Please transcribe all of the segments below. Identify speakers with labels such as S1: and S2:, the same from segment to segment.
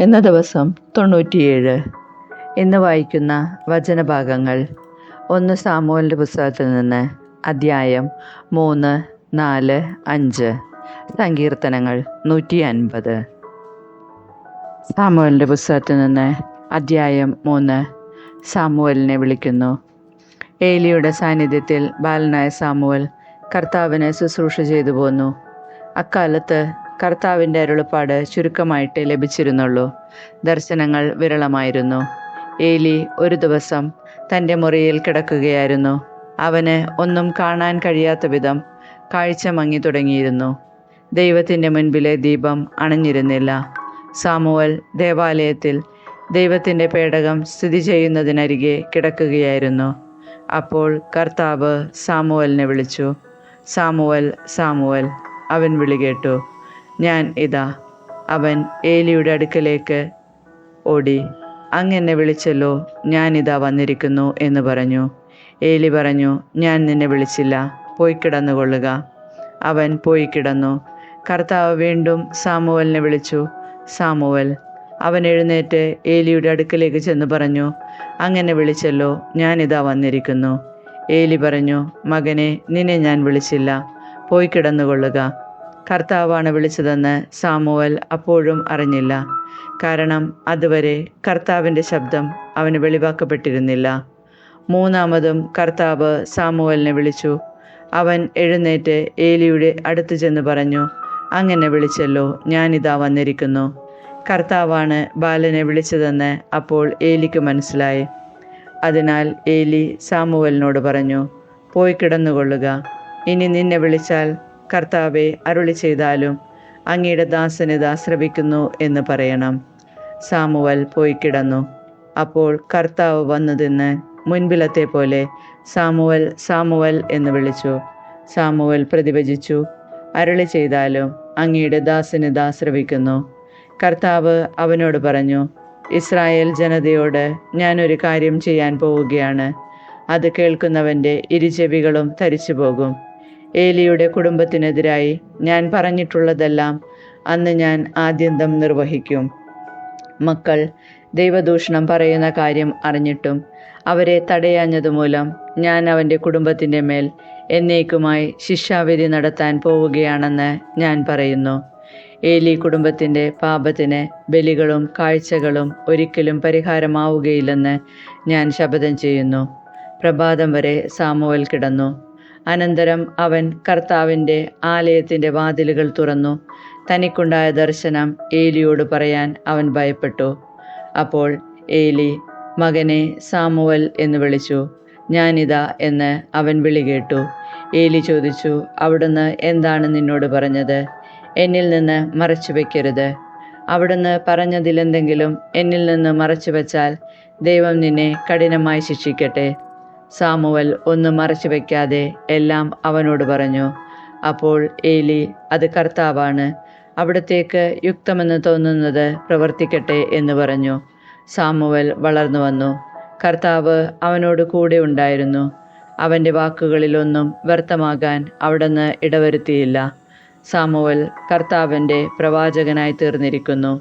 S1: എന്ന ദിവസം 97. ഇന്ന് വായിക്കുന്ന വചനഭാഗങ്ങൾ 1 സാമുവേലിൻ്റെ പുസ്തകത്തിൽ നിന്ന് അദ്ധ്യായം 3, 4, 5. സങ്കീർത്തനങ്ങൾ 150. സാമുവേലിൻ്റെ പുസ്തകത്തിൽ നിന്ന് അദ്ധ്യായം 3. സാമുവേലിനെ വിളിക്കുന്നു. ഏലിയുടെ സാന്നിധ്യത്തിൽ ബാലനായ സാമുവേൽ കർത്താവിന് ശുശ്രൂഷ ചെയ്തു പോന്നു. അക്കാലത്ത് കർത്താവിൻ്റെ അരുളപ്പാട് ചുരുക്കമായിട്ട് ലഭിച്ചിരുന്നുള്ളൂ. ദർശനങ്ങൾ വിരളമായിരുന്നു. ഏലി ഒരു ദിവസം തൻ്റെ മുറിയിൽ കിടക്കുകയായിരുന്നു. അവന് ഒന്നും കാണാൻ കഴിയാത്ത വിധം കാഴ്ച മങ്ങി തുടങ്ങിയിരുന്നു. ദൈവത്തിൻ്റെ മുൻപിലെ ദീപം അണഞ്ഞിരുന്നില്ല. സാമുവേൽ ദേവാലയത്തിൽ ദൈവത്തിൻ്റെ പേടകം സ്ഥിതി ചെയ്യുന്നതിനരികെ കിടക്കുകയായിരുന്നു. അപ്പോൾ കർത്താവ് സാമുവേലിനെ വിളിച്ചു. Samuel, Samuel. അവൻ വിളി കേട്ടു. ഞാൻ ഇതാ. അവൻ ഏലിയുടെ അടുക്കലേക്ക് ഓടി. അങ്ങെന്നെ വിളിച്ചല്ലോ, ഞാനിതാ വന്നിരിക്കുന്നു എന്ന് പറഞ്ഞു. ഏലി പറഞ്ഞു, ഞാൻ നിന്നെ വിളിച്ചില്ല, പോയി കിടന്നുകൊള്ളുക. അവൻ പോയി കിടന്നു. കർത്താവ് വീണ്ടും സാമുവേലിനെ വിളിച്ചു. സാമുവേൽ. അവൻ എഴുന്നേറ്റ് ഏലിയുടെ അടുക്കലേക്ക് ചെന്ന് പറഞ്ഞു, അങ്ങനെ വിളിച്ചല്ലോ, ഞാനിതാ വന്നിരിക്കുന്നു. ഏലി പറഞ്ഞു, മകനെ, നിന്നെ ഞാൻ വിളിച്ചില്ല, പോയി കിടന്നുകൊള്ളുക. കർത്താവാണ് വിളിച്ചതെന്ന് സാമുവേൽ അപ്പോഴും അറിഞ്ഞില്ല. കാരണം അതുവരെ കർത്താവിൻ്റെ ശബ്ദം അവന് വെളിവാക്കപ്പെട്ടിരുന്നില്ല. മൂന്നാമതും കർത്താവ് സാമുവേലിനെ വിളിച്ചു. അവൻ എഴുന്നേറ്റ് ഏലിയുടെ അടുത്ത് ചെന്ന് പറഞ്ഞു, അങ്ങനെ വിളിച്ചല്ലോ, ഞാനിതാ വന്നിരിക്കുന്നു. കർത്താവാണ് ബാലനെ വിളിച്ചതെന്ന് അപ്പോൾ ഏലിക്ക് മനസ്സിലായി. അതിനാൽ ഏലി സാമുവേലിനോട് പറഞ്ഞു, പോയി കിടന്നുകൊള്ളുക. ഇനി നിന്നെ വിളിച്ചാൽ കർത്താവെ അരുളി ചെയ്താലും അങ്ങയുടെ ദാസന് ഇതാ ശ്രവിക്കുന്നു എന്ന് പറയണം. സാമുവേൽ പോയി കിടന്നു. അപ്പോൾ കർത്താവ് വന്നു നിന്ന് മുൻപിലത്തെ പോലെ സാമുവേൽ, സാമുവേൽ എന്ന് വിളിച്ചു. സാമുവേൽ പ്രതിവചിച്ചു, അരുളി ചെയ്താലും അങ്ങയുടെ ദാസന് ഇതാ ശ്രവിക്കുന്നു. കർത്താവ് അവനോട് പറഞ്ഞു, ഇസ്രായേൽ ജനതയോട് ഞാനൊരു കാര്യം ചെയ്യാൻ പോവുകയാണ്. അത് കേൾക്കുന്നവൻ്റെ ഇരുചെവികളും തരിച്ചു പോകും. ഏലിയുടെ കുടുംബത്തിനെതിരായി ഞാൻ പറഞ്ഞിട്ടുള്ളതെല്ലാം അന്ന് ഞാൻ ആദ്യന്തം നിർവഹിക്കും. മക്കൾ ദൈവദൂഷണം പറയുന്ന കാര്യം അറിഞ്ഞിട്ടും അവരെ തടയാഞ്ഞതുമൂലം ഞാൻ അവൻ്റെ കുടുംബത്തിൻ്റെ മേൽ എന്നേക്കുമായി ശിക്ഷാവിധി നടത്താൻ പോവുകയാണെന്ന് ഞാൻ പറയുന്നു. ഏലി കുടുംബത്തിൻ്റെ പാപത്തിന് ബലികളും കാഴ്ചകളും ഒരിക്കലും പരിഹാരമാവുകയില്ലെന്ന് ഞാൻ ശപഥം ചെയ്യുന്നു. പ്രഭാതം വരെ സാമുവേൽ കിടന്നു. അനന്തരം അവൻ കർത്താവിൻ്റെ ആലയത്തിൻ്റെ വാതിലുകൾ തുറന്നു. തനിക്കുണ്ടായ ദർശനം ഏലിയോട് പറയാൻ അവൻ ഭയപ്പെട്ടു. അപ്പോൾ ഏലി, മകനെ സാമുവേൽ എന്ന് വിളിച്ചു. ഞാനിതാ എന്ന് അവൻ വിളി കേട്ടു. ഏലി ചോദിച്ചു, അവിടുന്ന് എന്താണ് നിന്നോട് പറഞ്ഞത്? എന്നിൽ നിന്ന് മറച്ചു വയ്ക്കരുത്. അവിടുന്ന് പറഞ്ഞതിലെന്തെങ്കിലും എന്നിൽ നിന്ന് മറച്ചു വച്ചാൽ ദൈവം നിന്നെ കഠിനമായി ശിക്ഷിക്കട്ടെ. സാമുവേൽ ഒന്നും മറച്ചു വയ്ക്കാതെ എല്ലാം അവനോട് പറഞ്ഞു. അപ്പോൾ ഏലി, അത് കർത്താവാണ്, അവിടത്തേക്ക് യുക്തമെന്ന് തോന്നുന്നത് പ്രവർത്തിക്കട്ടെ എന്ന് പറഞ്ഞു. സാമുവേൽ വളർന്നു വന്നു. കർത്താവ് അവനോട് കൂടെ ഉണ്ടായിരുന്നു. അവൻ്റെ വാക്കുകളിലൊന്നും വ്യർത്ഥമാകാൻ അവിടുന്ന് ഇടവരുത്തിയില്ല. സാമുവേൽ കർത്താവിൻ്റെ പ്രവാചകനായി തീർന്നിരിക്കുന്നു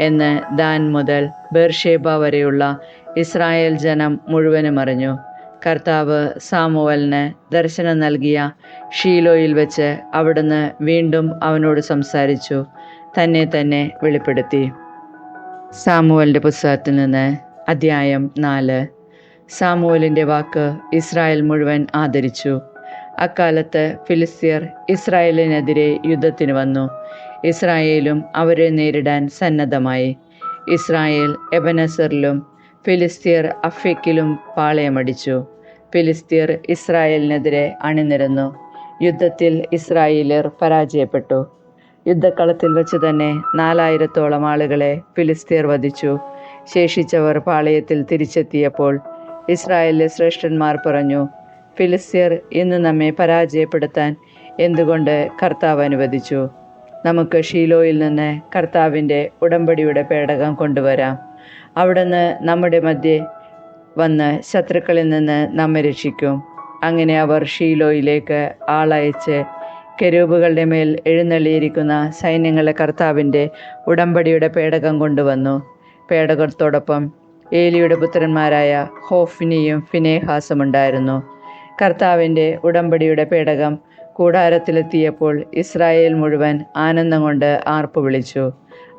S1: എന്ന് ദാൻ മുതൽ ബേർഷേബ വരെയുള്ള ഇസ്രായേൽ ജനം മുഴുവനും അറിഞ്ഞു. കർത്താവ് സാമുവേലിന് ദർശനം നൽകിയ ഷീലോയിൽ വെച്ച് അവിടുന്ന് വീണ്ടും അവനോട് സംസാരിച്ചു, തന്നെ തന്നെ വെളിപ്പെടുത്തി. സാമുവേലിൻ്റെ പുസ്തകത്തിൽ നിന്ന് അദ്ധ്യായം 4. സാമുവേലിൻ്റെ വാക്ക് ഇസ്രായേൽ മുഴുവൻ ആദരിച്ചു. അക്കാലത്ത് ഫിലിസ്ത്യർ ഇസ്രായേലിനെതിരെ യുദ്ധത്തിന് വന്നു. ഇസ്രായേലും അവരെ നേരിടാൻ സന്നദ്ധമായി. ഇസ്രായേൽ എബനസറിലും ഫിലിസ്ത്യർ അഫെക്കിലും പാളയമടിച്ചു. ഫിലിസ്ത്യർ ഇസ്രായേലിനെതിരെ അണിനിരന്നു. യുദ്ധത്തിൽ ഇസ്രായേലിയർ പരാജയപ്പെട്ടു. യുദ്ധക്കളത്തിൽ വെച്ച് തന്നെ 4000-ഓളം ആളുകളെ ഫിലിസ്ത്യർ വധിച്ചു. ശേഷിച്ചവർ പാളയത്തിൽ തിരിച്ചെത്തിയപ്പോൾ ഇസ്രായേലിലെ ശ്രേഷ്ഠന്മാർ പറഞ്ഞു, ഫിലിസ്ത്യർ ഇന്ന് നമ്മെ പരാജയപ്പെടുത്താൻ എന്തുകൊണ്ട് കർത്താവ് അനുവദിച്ചു? നമുക്ക് ഷീലോയിൽ നിന്ന് കർത്താവിൻ്റെ ഉടമ്പടിയുടെ പേടകം കൊണ്ടുവരാം. അവിടുന്ന് നമ്മുടെ മധ്യേ വന്ന് ശത്രുക്കളിൽ നിന്ന് നമ്മെ രക്ഷിക്കും. അങ്ങനെ അവർ ഷീലോയിലേക്ക് ആളയച്ച് കെരൂബുകളുടെ മേൽ എഴുന്നള്ളിയിരിക്കുന്ന സൈന്യങ്ങളെ കർത്താവിൻ്റെ ഉടമ്പടിയുടെ പേടകം കൊണ്ടുവന്നു. പേടകത്തോടൊപ്പം ഏലിയുടെ പുത്രന്മാരായ ഹോഫ്നിയും ഫിനെഹാസും ഉണ്ടായിരുന്നു. കർത്താവിൻ്റെ ഉടമ്പടിയുടെ പേടകം കൂടാരത്തിലെത്തിയപ്പോൾ ഇസ്രായേൽ മുഴുവൻ ആനന്ദം കൊണ്ട് ആർപ്പു വിളിച്ചു.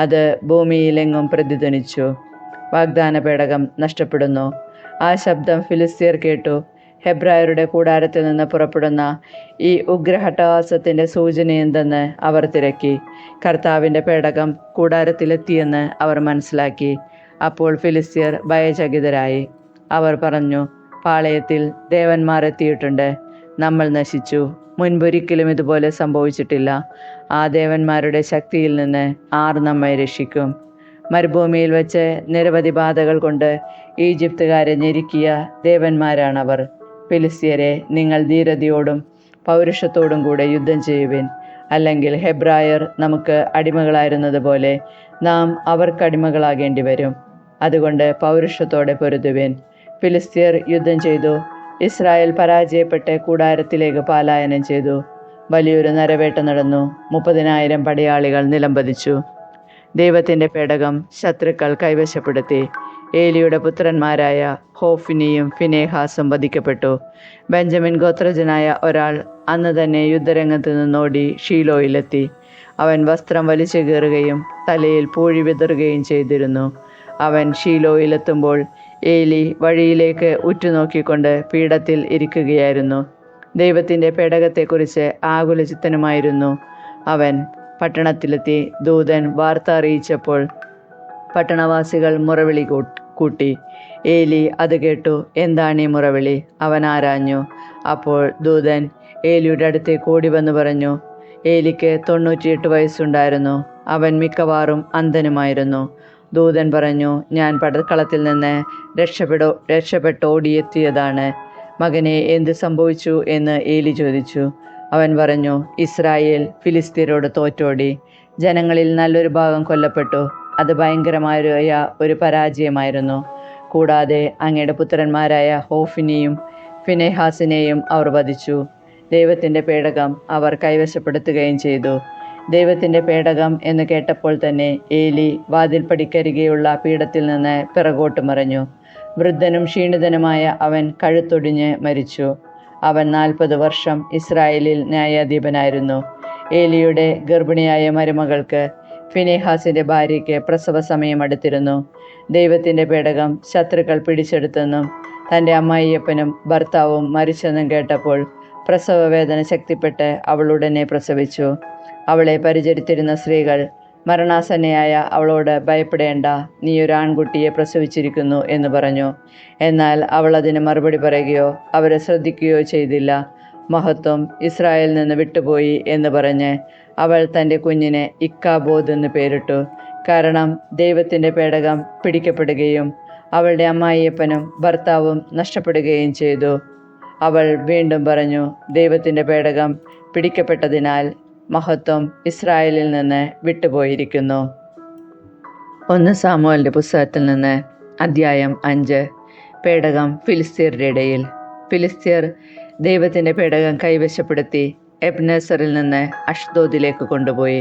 S1: അത് ഭൂമിയിലെങ്ങും പ്രതിധ്വനിച്ചു. വാഗ്ദാന പേടകം നഷ്ടപ്പെടുന്നു. ആ ശബ്ദം ഫിലിസ്തീർ കേട്ടു. ഹെബ്രായരുടെ കൂടാരത്തിൽ നിന്ന് പുറപ്പെടുന്ന ഈ ഉഗ്രഹട്ടഹാസത്തിൻ്റെ സൂചന എന്തെന്ന് അവർ തിരക്കി. കർത്താവിൻ്റെ പേടകം കൂടാരത്തിലെത്തിയെന്ന് അവർ മനസ്സിലാക്കി. അപ്പോൾ ഫിലിസ്തീർ ഭയചകിതരായി. അവർ പറഞ്ഞു, പാളയത്തിൽ ദേവന്മാർ എത്തിയിട്ടുണ്ട്. നമ്മൾ നശിച്ചു. മുൻപൊരിക്കലും ഇതുപോലെ സംഭവിച്ചിട്ടില്ല. ആ ദേവന്മാരുടെ ശക്തിയിൽ നിന്ന് ആർ നമ്മെ രക്ഷിക്കും? മരുഭൂമിയിൽ വെച്ച് നിരവധി ബാധകൾ കൊണ്ട് ഈജിപ്തുകാരെ ഞെരുക്കിയ ദേവന്മാരാണവർ. ഫിലിസ്ത്യരെ, നിങ്ങൾ ധീരതയോടും പൗരുഷത്തോടും കൂടെ യുദ്ധം ചെയ്യുവിൻ. അല്ലെങ്കിൽ ഹെബ്രായർ നമുക്ക് അടിമകളായിരുന്നത് പോലെ നാം അവർക്കടിമകളാകേണ്ടി വരും. അതുകൊണ്ട് പൗരുഷത്തോടെ പൊരുതുവിൻ. ഫിലിസ്ത്യർ യുദ്ധം ചെയ്തു. ഇസ്രായേൽ പരാജയപ്പെട്ട് കൂടാരത്തിലേക്ക് പലായനം ചെയ്തു. വലിയൊരു നരവേട്ട നടന്നു. 30,000 പടയാളികൾ നിലംപതിച്ചു. ദൈവത്തിൻ്റെ പേടകം ശത്രുക്കൾ കൈവശപ്പെടുത്തി. ഏലിയുടെ പുത്രന്മാരായ ഹോഫ്നിയും ഫിനെഹാസും വധിക്കപ്പെട്ടു. ബെഞ്ചമിൻ ഗോത്രജനായ ഒരാൾ അന്ന് തന്നെ യുദ്ധരംഗത്ത് നിന്നോടി ഷീലോയിലെത്തി. അവൻ വസ്ത്രം വലിച്ചു കീറുകയും തലയിൽ പൂഴി വിതറുകയും ചെയ്തിരുന്നു. അവൻ ഷീലോയിലെത്തുമ്പോൾ ഏലി വഴിയിലേക്ക് ഉറ്റുനോക്കിക്കൊണ്ട് പീഠത്തിൽ ഇരിക്കുകയായിരുന്നു. ദൈവത്തിൻ്റെ പേടകത്തെക്കുറിച്ച് ആകുലചിത്തനുമായിരുന്നു അവൻ. പട്ടണത്തിലെത്തി ദൂതൻ വാർത്ത അറിയിച്ചപ്പോൾ പട്ടണവാസികൾ മുറവിളി കൂട്ടി. ഏലി അത് കേട്ടു. എന്താണ് ഈ മുറവിളി? അവൻ ആരാഞ്ഞു. അപ്പോൾ ദൂതൻ ഏലിയുടെ അടുത്തേക്ക് ഓടി വന്ന് പറഞ്ഞു, ഏലിക്ക് 98 വയസ്സുണ്ടായിരുന്നു. അവൻ മിക്കവാറും അന്ധനുമായിരുന്നു. ദൂതൻ പറഞ്ഞു, ഞാൻ പടക്കളത്തിൽ നിന്ന് രക്ഷപ്പെട്ടോടിയെത്തിയതാണ്. മകനെ, എന്ത് സംഭവിച്ചു എന്ന് ഏലി ചോദിച്ചു. അവൻ പറഞ്ഞു, ഇസ്രായേൽ ഫിലിസ്തീനോട് തോറ്റോടി. ജനങ്ങളിൽ നല്ലൊരു ഭാഗം കൊല്ലപ്പെട്ടു. അത് ഭയങ്കരമായ ഒരു പരാജയമായിരുന്നു. കൂടാതെ അങ്ങയുടെ പുത്രന്മാരായ ഹോഫ്നിയും ഫിനെഹാസിനെയും അവർ വധിച്ചു. ദൈവത്തിൻ്റെ പേടകം അവർ കൈവശപ്പെടുത്തുകയും ചെയ്തു. ദൈവത്തിൻ്റെ പേടകം എന്ന് കേട്ടപ്പോൾ തന്നെ ഏലി വാതിൽപ്പടിക്കരികെയുള്ള പീഠത്തിൽ നിന്ന് പിറകോട്ട് മറിഞ്ഞു. വൃദ്ധനും ക്ഷീണിതനുമായ അവൻ കഴുത്തൊടിഞ്ഞ് മരിച്ചു. അവൻ 40 വർഷം ഇസ്രായേലിൽ ന്യായാധിപനായിരുന്നു. ഏലിയുടെ ഗർഭിണിയായ മരുമകൾക്ക്, ഫിനെഹാസിൻ്റെ ഭാര്യയ്ക്ക് പ്രസവ സമയം അടുത്തിരുന്നു. ദൈവത്തിൻ്റെ പേടകം ശത്രുക്കൾ പിടിച്ചെടുത്തെന്നും തൻ്റെ അമ്മായിയപ്പനും ഭർത്താവും മരിച്ചെന്നും കേട്ടപ്പോൾ പ്രസവവേദന ശക്തിപ്പെട്ട് അവൾ ഉടനെ പ്രസവിച്ചു. അവളെ പരിചരിച്ചിരുന്ന സ്ത്രീകൾ മരണാസന്നയായ അവളോട്, ഭയപ്പെടേണ്ട, നീ ഒരു ആൺകുട്ടിയെ പ്രസവിച്ചിരിക്കുന്നു എന്ന് പറഞ്ഞു. എന്നാൽ അവൾ അതിന് മറുപടി പറയുകയോ അവരെ ശ്രദ്ധിക്കുകയോ ചെയ്തില്ല. മഹത്വം ഇസ്രായേലിൽ നിന്ന് വിട്ടുപോയി എന്ന് പറഞ്ഞ് അവൾ തൻ്റെ കുഞ്ഞിന് ഇക്കാബോദ് എന്ന് പേരിട്ടു. കാരണം ദൈവത്തിൻ്റെ പേടകം പിടിക്കപ്പെടുകയും അവളുടെ അമ്മായിയപ്പനും ഭർത്താവും നഷ്ടപ്പെടുകയും ചെയ്തു. അവൾ വീണ്ടും പറഞ്ഞു, ദൈവത്തിൻ്റെ പേടകം പിടിക്കപ്പെട്ടതിനാൽ മഹത്വം ഇസ്രായേലിൽ നിന്ന് വിട്ടുപോയിരിക്കുന്നു. 1 സാമുവേലിൻ്റെ പുസ്തകത്തിൽ നിന്ന് അധ്യായം 5. പേടകം ഫിലിസ്തീയരുടെ ഇടയിൽ. ഫിലിസ്തീയർ ദൈവത്തിൻ്റെ പേടകം കൈവശപ്പെടുത്തി എബ്നേസറിൽ നിന്ന് അഷ്ദോദിലേക്ക് കൊണ്ടുപോയി.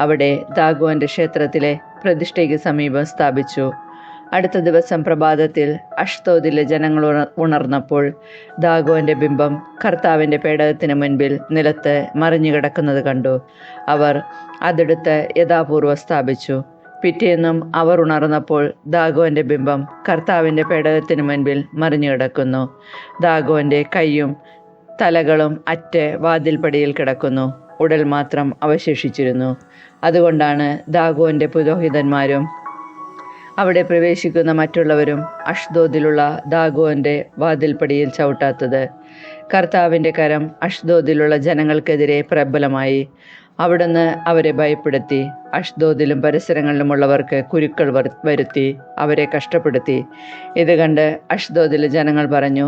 S1: അവിടെ ദാഗോന്റെ ക്ഷേത്രത്തിലെ പ്രതിഷ്ഠയ്ക്ക് സമീപം സ്ഥാപിച്ചു. അടുത്ത ദിവസം പ്രഭാതത്തിൽ അഷ്ദോദിലെ ജനങ്ങൾ ഉണർന്നപ്പോൾ ദാഗോന്റെ ബിംബം കർത്താവിൻ്റെ പേടകത്തിന് മുൻപിൽ നിലത്ത് മറിഞ്ഞു കിടക്കുന്നത് കണ്ടു. അവർ അതെടുത്ത് യഥാപൂർവം സ്ഥാപിച്ചു. പിറ്റേന്നും അവർ ഉണർന്നപ്പോൾ ദാഗോന്റെ ബിംബം കർത്താവിൻ്റെ പേടകത്തിന് മുൻപിൽ മറിഞ്ഞു കിടക്കുന്നു. ദാഗോന്റെ കൈയും തലകളും അറ്റ് വാതിൽപ്പടിയിൽ കിടക്കുന്നു. ഉടൽ മാത്രം അവശേഷിച്ചിരുന്നു. അതുകൊണ്ടാണ് ദാഗോന്റെ പുരോഹിതന്മാരും അവിടെ പ്രവേശിക്കുന്ന മറ്റുള്ളവരും അഷ്ദോദിലുള്ള ദാഗോന്റെ വാതിൽപ്പടിയിൽ ചവിട്ടാത്തത്. കർത്താവിൻ്റെ കരം അഷ്ദോദിലുള്ള ജനങ്ങൾക്കെതിരെ പ്രബലമായി. അവിടുന്ന് അവരെ ഭയപ്പെടുത്തി. അഷ്ദോദിലും പരിസരങ്ങളിലുമുള്ളവർക്ക് കുരുക്കൾ വരുത്തി അവരെ കഷ്ടപ്പെടുത്തി. ഇത് കണ്ട് അഷ്ദോദിലെ ജനങ്ങൾ പറഞ്ഞു,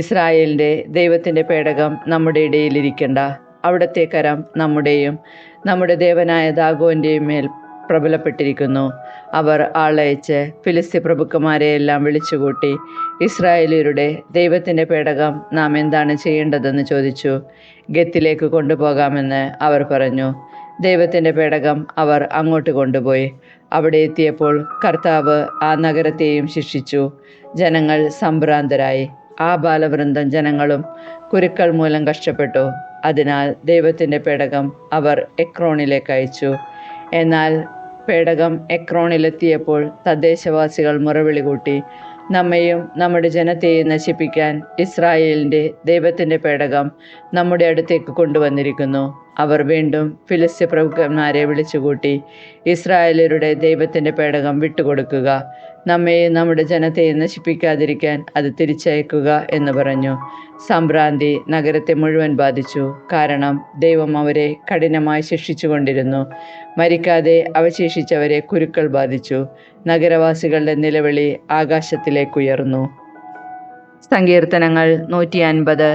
S1: ഇസ്രായേലിൻ്റെ ദൈവത്തിൻ്റെ പേടകം നമ്മുടെ ഇടയിലിരിക്കണ്ട. അവിടുത്തെ കരം നമ്മുടെയും നമ്മുടെ ദേവനായ ദാഗോന്റെയും മേൽ പ്രബലപ്പെട്ടിരിക്കുന്നു. അവർ ആളയച്ച് ഫിലിസ്ത്യ പ്രഭുക്കന്മാരെയെല്ലാം വിളിച്ചുകൂട്ടി, ഇസ്രായേല്യരുടെ ദൈവത്തിൻ്റെ പേടകം നാം എന്താണ് ചെയ്യേണ്ടതെന്ന് ചോദിച്ചു. ഗത്തിലേക്ക് കൊണ്ടുപോകാമെന്ന് അവർ പറഞ്ഞു. ദൈവത്തിൻ്റെ പേടകം അവർ അങ്ങോട്ട് കൊണ്ടുപോയി. അവിടെ എത്തിയപ്പോൾ കർത്താവ് ആ നഗരത്തെയും ശിക്ഷിച്ചു. ജനങ്ങൾ സംഭ്രാന്തരായി. ആ ബാലവൃന്ദം ജനങ്ങളും കുരുക്കൾ മൂലം കഷ്ടപ്പെട്ടു. അതിനാൽ ദൈവത്തിൻ്റെ പേടകം അവർ എക്രോണിലേക്ക് അയച്ചു. എന്നാൽ പേടകം എക്രോണിലെത്തിയപ്പോൾ തദ്ദേശവാസികൾ മുറവിളി കൂട്ടി, നമ്മെയും നമ്മുടെ ജനത്തെയും നശിപ്പിക്കാൻ ഇസ്രായേലിൻ്റെ ദൈവത്തിൻ്റെ പേടകം നമ്മുടെ അടുത്തേക്ക് കൊണ്ടുവന്നിരിക്കുന്നു. അവർ വീണ്ടും ഫിലിസ്ത്യ പ്രഭുക്കന്മാരെ വിളിച്ചുകൂട്ടി, ഇസ്രായേലരുടെ ദൈവത്തിൻ്റെ പേടകം വിട്ടുകൊടുക്കുക, നമ്മെയും നമ്മുടെ ജനത്തെയും നശിപ്പിക്കാതിരിക്കാൻ അത് തിരിച്ചയക്കുക എന്ന് പറഞ്ഞു. സംഭ്രാന്തി നഗരത്തെ മുഴുവൻ ബാധിച്ചു. കാരണം ദൈവം അവരെ കഠിനമായി ശിക്ഷിച്ചുകൊണ്ടിരുന്നു. മരിക്കാതെ അവശേഷിച്ചവരെ കുരുക്കൾ ബാധിച്ചു. നഗരവാസികളുടെ നിലവിളി ആകാശത്തിലേക്കുയർന്നു. സങ്കീർത്തനങ്ങൾ 150.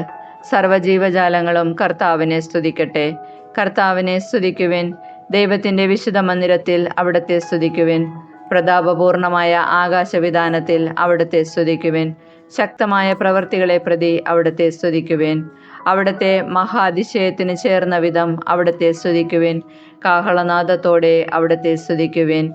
S1: സർവ്വജീവജാലങ്ങളും കർത്താവിനെ സ്തുതിക്കട്ടെ. കർത്താവിനെ സ്തുതിക്കുവിൻ. ദൈവത്തിൻ്റെ വിശുദ്ധ മന്ദിരത്തിൽ അവിടുത്തെ സ്തുതിക്കുവിൻ. പ്രതാപപൂർണമായ ആകാശവിധാനത്തിൽ അവിടുത്തെ സ്തുതിക്കുവിൻ. ശക്തമായ പ്രവൃത്തികളെ പ്രതി അവിടുത്തെ സ്തുതിക്കുവിൻ. അവിടുത്തെ മഹാതിശയത്തിന് ചേർന്ന വിധം അവിടുത്തെ സ്തുതിക്കുവിൻ. കാഹളനാദത്തോടെ അവിടുത്തെ സ്തുതിക്കുവിൻ.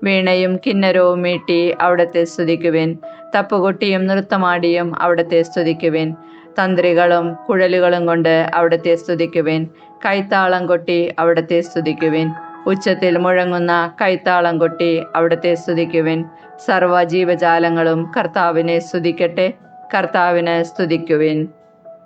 S1: വീണയും കിന്നരവും മീട്ടി അവിടുത്തെ സ്തുതിക്കുവിൻ. തപ്പുകൊട്ടിയും നൃത്തമാടിയും അവിടുത്തെ സ്തുതിക്കുവിൻ. തന്ത്രികളും കുഴലുകളും കൊണ്ട് അവിടുത്തെ സ്തുതിക്കുവിൻ. കൈത്താളം കൊട്ടി അവിടുത്തെ സ്തുതിക്കുവിൻ. ഉച്ചത്തിൽ മുഴങ്ങുന്ന കൈത്താളം കൊട്ടി അവിടുത്തെ സ്തുതിക്കുവിൻ. സർവ്വജീവജാലങ്ങളും കർത്താവിനെ സ്തുതിക്കട്ടെ. കർത്താവിന് സ്തുതിക്കുവിൻ.